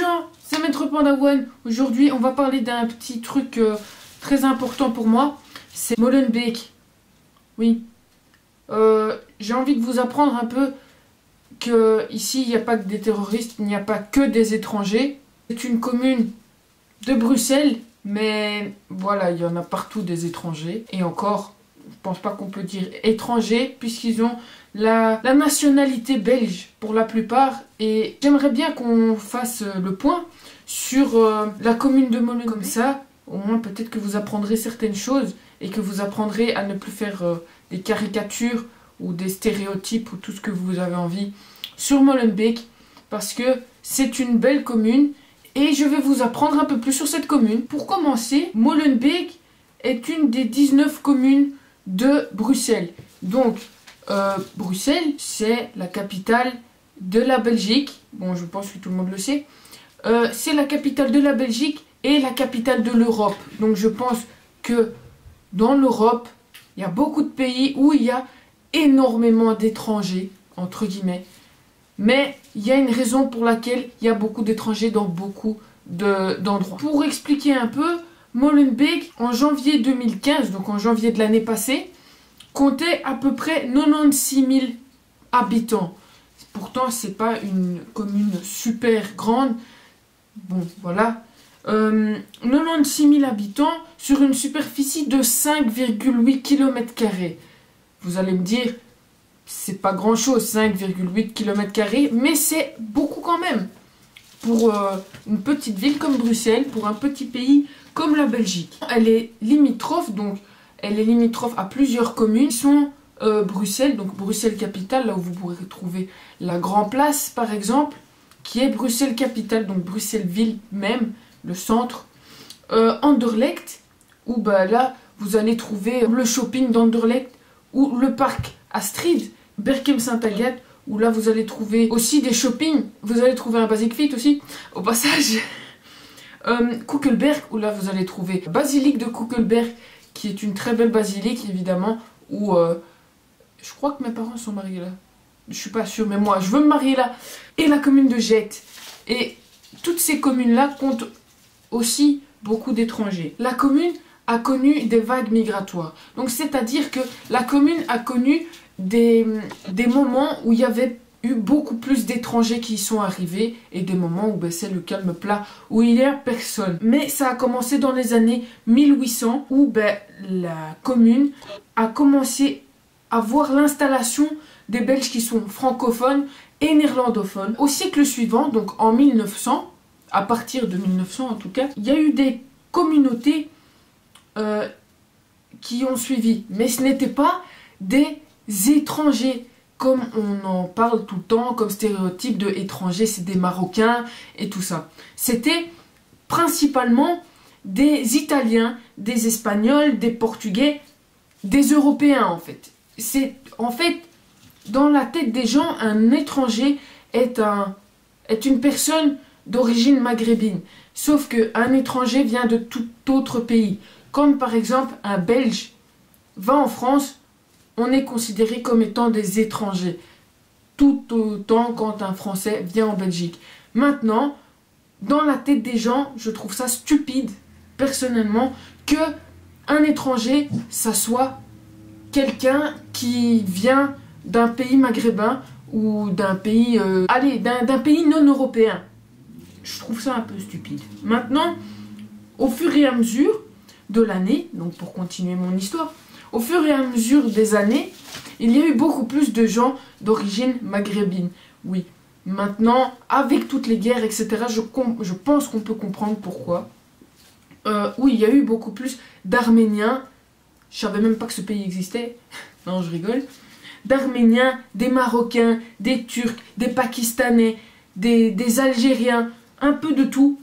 gens, c'est Maître Panda One. Aujourd'hui, on va parler d'un petit truc très important pour moi. C'est Molenbeek. Oui. J'ai envie de vous apprendre un peu que ici, il n'y a pas que des terroristes, il n'y a pas que des étrangers. C'est une commune de Bruxelles, mais voilà, il y en a partout des étrangers. Et encore, je pense pas qu'on peut dire étrangers, puisqu'ils ont la nationalité belge pour la plupart. Et j'aimerais bien qu'on fasse le point sur la commune de Molenbeek. Comme ça, au moins peut-être que vous apprendrez certaines choses et que vous apprendrez à ne plus faire des caricatures ou des stéréotypes ou tout ce que vous avez envie sur Molenbeek, parce que c'est une belle commune et je vais vous apprendre un peu plus sur cette commune. Pour commencer, Molenbeek est une des 19 communes de Bruxelles. Donc, Bruxelles, c'est la capitale de la Belgique. Bon, je pense que tout le monde le sait. C'est la capitale de la Belgique et la capitale de l'Europe. Donc, je pense que dans l'Europe, il y a beaucoup de pays où il y a énormément d'étrangers, entre guillemets. Mais il y a une raison pour laquelle il y a beaucoup d'étrangers dans beaucoup d'endroits. Pour expliquer un peu, Molenbeek, en janvier 2015, donc en janvier de l'année passée, comptait à peu près 96 000 habitants. Pourtant, c'est pas une commune super grande. Bon, voilà. 96 000 habitants sur une superficie de 5,8 km². Vous allez me dire, c'est pas grand chose, 5,8 km², mais c'est beaucoup quand même. Pour une petite ville comme Bruxelles, pour un petit pays comme la Belgique. Elle est limitrophe, donc elle est limitrophe à plusieurs communes qui sont Bruxelles, donc Bruxelles capitale, là où vous pourrez trouver la Grand Place par exemple, qui est Bruxelles capitale, donc Bruxelles ville même, le centre. Anderlecht, où bah, là vous allez trouver le shopping d'Anderlecht, ou le parc Astrid, Berchem-Saint-Agathe, où là vous allez trouver aussi des shoppings, vous allez trouver un Basic Fit aussi, au passage. Kuckelberg, où là vous allez trouver Basilique de Kuckelberg, qui est une très belle basilique évidemment, où je crois que mes parents sont mariés là. Je suis pas sûre, mais moi je veux me marier là. Et la commune de Jette. Et toutes ces communes-là comptent aussi beaucoup d'étrangers. La commune a connu des vagues migratoires. Donc c'est-à-dire que la commune a connu des moments où il y avait eu beaucoup plus d'étrangers qui y sont arrivés et des moments où ben, c'est le calme plat, où il n'y a personne. Mais ça a commencé dans les années 1800 où ben, la commune a commencé à voir l'installation des Belges qui sont francophones et néerlandophones. Au siècle suivant, donc en 1900, à partir de 1900 en tout cas, il y a eu des communautés qui ont suivi. Mais ce n'étaient pas des étrangers, comme on en parle tout le temps, comme stéréotype de étrangers, c'est des Marocains et tout ça. C'était principalement des Italiens, des Espagnols, des Portugais, des Européens en fait. C'est en fait, dans la tête des gens, un étranger est une personne d'origine maghrébine. Sauf qu'un étranger vient de tout autre pays. Comme par exemple un Belge va en France, on est considéré comme étant des étrangers. Tout autant quand un Français vient en Belgique. Maintenant, dans la tête des gens, je trouve ça stupide, personnellement, que un étranger, ça soit quelqu'un qui vient d'un pays maghrébin ou d'un pays, d'un pays non européen. Je trouve ça un peu stupide. Maintenant, au fur et à mesure de l'année, donc pour continuer mon histoire, au fur et à mesure des années, il y a eu beaucoup plus de gens d'origine maghrébine. Oui, maintenant, avec toutes les guerres, etc., je pense qu'on peut comprendre pourquoi. Oui, il y a eu beaucoup plus d'Arméniens. Je savais même pas que ce pays existait. Non, je rigole. D'Arméniens, des Marocains, des Turcs, des Pakistanais, des Algériens, un peu de tout.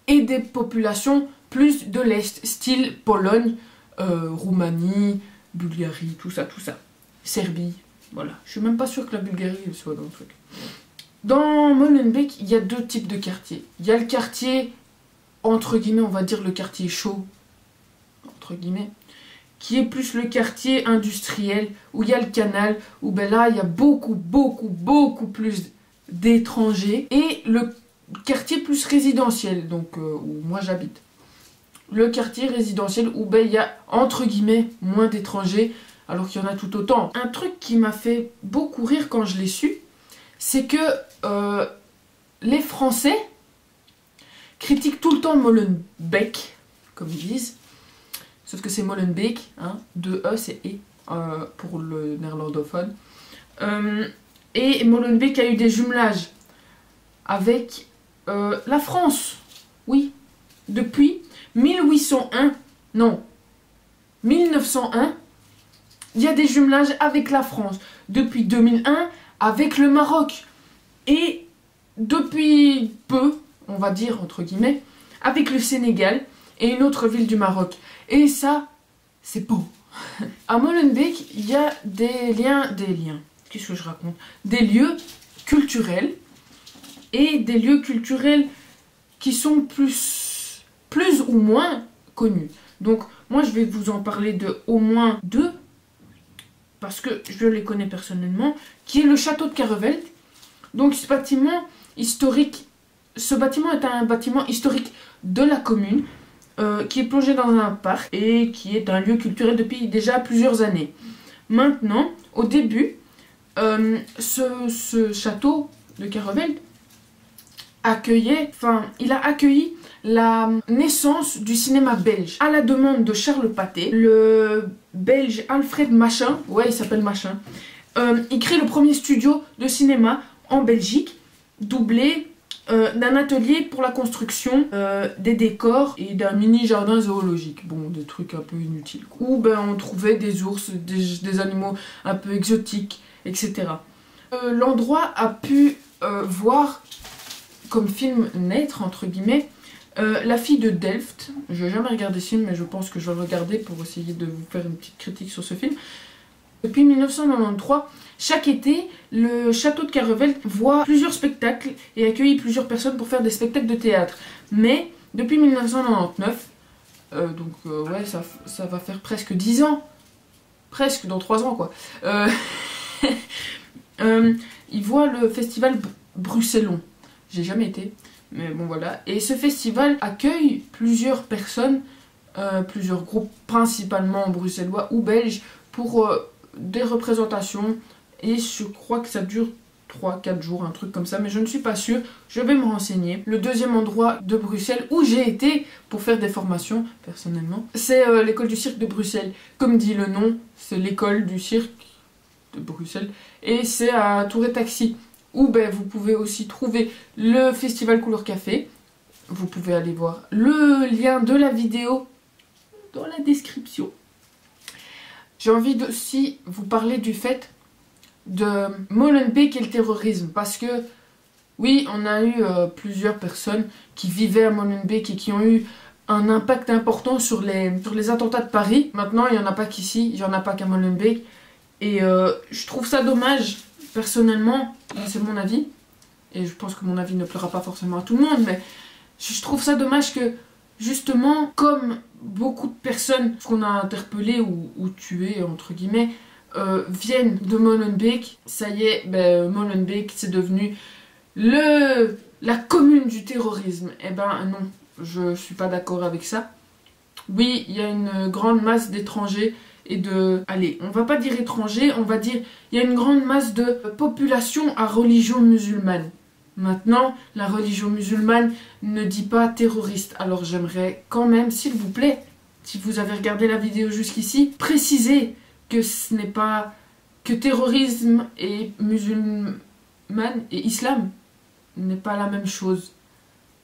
Et des populations plus de l'Est, style Pologne, Roumanie, Bulgarie, tout ça, tout ça. Serbie, voilà. Je suis même pas sûre que la Bulgarie soit dans le truc. Dans Molenbeek, il y a deux types de quartiers. Il y a le quartier, entre guillemets, on va dire le quartier chaud, entre guillemets, qui est plus le quartier industriel, où il y a le canal, où ben là, il y a beaucoup plus d'étrangers. Et le quartier plus résidentiel, donc où moi j'habite. Le quartier résidentiel où ben, il y a entre guillemets moins d'étrangers, alors qu'il y en a tout autant. Un truc qui m'a fait beaucoup rire quand je l'ai su, c'est que les Français critiquent tout le temps Molenbeek, comme ils disent. Sauf que c'est Molenbeek, hein, 2 E, c'est E pour le néerlandophone. Et Molenbeek a eu des jumelages avec la France, oui, depuis 1801, non, 1901, il y a des jumelages avec la France. Depuis 2001, avec le Maroc. Et depuis peu, on va dire entre guillemets, avec le Sénégal et une autre ville du Maroc. Et ça, c'est beau. À Molenbeek, il y a des liens, qu'est-ce que je raconte? Des lieux culturels et des lieux culturels qui sont plus ou moins connus. Donc, moi, je vais vous en parler de au moins 2, parce que je les connais personnellement, qui est le château de Caravelt. Donc, ce bâtiment historique, ce bâtiment est un bâtiment historique de la commune, qui est plongé dans un parc et qui est un lieu culturel depuis déjà plusieurs années. Maintenant, au début, ce château de Caravelt il a accueilli la naissance du cinéma belge. À la demande de Charles Pathé, le belge Alfred Machin, ouais il s'appelle Machin, il crée le premier studio de cinéma en Belgique, doublé d'un atelier pour la construction des décors et d'un mini jardin zoologique. Bon, des trucs un peu inutiles. Où ben, on trouvait des ours, des animaux un peu exotiques, etc. L'endroit a pu voir comme film naître, entre guillemets, La fille de Delft. Je n'ai jamais regardé ce film, mais je pense que je vais le regarder pour essayer de vous faire une petite critique sur ce film. Depuis 1993, chaque été, le château de Caravelt voit plusieurs spectacles et accueille plusieurs personnes pour faire des spectacles de théâtre. Mais depuis 1999, ouais, ça va faire presque 10 ans, presque dans 3 ans quoi, il voit le festival Bruxellon. J'ai jamais été, mais bon voilà. Et ce festival accueille plusieurs personnes, plusieurs groupes, principalement bruxellois ou belges, pour des représentations. Et je crois que ça dure 3-4 jours, un truc comme ça, mais je ne suis pas sûre. Je vais me renseigner. Le deuxième endroit de Bruxelles où j'ai été pour faire des formations, personnellement, c'est l'école du cirque de Bruxelles. Comme dit le nom, c'est l'école du cirque de Bruxelles. Et c'est à Tour-et-Taxi, où ben, vous pouvez aussi trouver le festival Couleur Café. Vous pouvez aller voir le lien de la vidéo dans la description. J'ai envie aussi vous parler du fait de Molenbeek et le terrorisme. Parce que, oui, on a eu plusieurs personnes qui vivaient à Molenbeek et qui ont eu un impact important sur les attentats de Paris. Maintenant, il n'y en a pas qu'ici, il n'y en a pas qu'à Molenbeek. Et je trouve ça dommage, personnellement, c'est mon avis. Et je pense que mon avis ne plaira pas forcément à tout le monde, mais je trouve ça dommage que, justement, comme beaucoup de personnes qu'on a interpellées ou tuées, entre guillemets, viennent de Molenbeek, ça y est, ben, Molenbeek c'est devenu la commune du terrorisme. Eh ben non, je suis pas d'accord avec ça. Oui, il y a une grande masse d'étrangers et allez, on va pas dire étrangers, on va dire, il y a une grande masse de population à religion musulmane. Maintenant, la religion musulmane ne dit pas terroriste. Alors j'aimerais quand même, s'il vous plaît, si vous avez regardé la vidéo jusqu'ici, préciser que ce n'est pas que terrorisme et musulmane et islam n'est pas la même chose.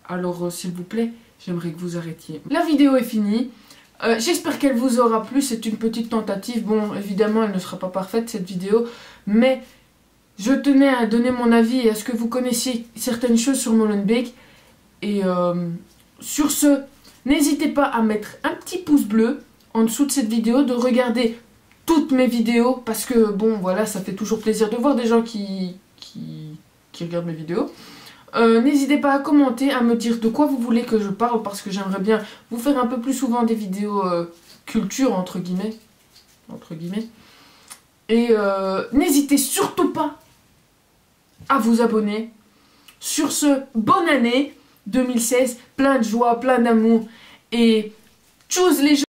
Alors s'il vous plaît, j'aimerais que vous arrêtiez. La vidéo est finie. J'espère qu'elle vous aura plu. C'est une petite tentative. Bon, évidemment, elle ne sera pas parfaite cette vidéo, mais je tenais à donner mon avis et à ce que vous connaissiez certaines choses sur Molenbeek. Et sur ce, n'hésitez pas à mettre un petit pouce bleu en dessous de cette vidéo, de regarder toutes mes vidéos, parce que bon voilà, ça fait toujours plaisir de voir des gens qui regardent mes vidéos. N'hésitez pas à commenter, à me dire de quoi vous voulez que je parle, parce que j'aimerais bien vous faire un peu plus souvent des vidéos culture entre guillemets. Et n'hésitez surtout pas à vous abonner Sur ce, bonne année 2016, plein de joie, plein d'amour et tchuss les gens.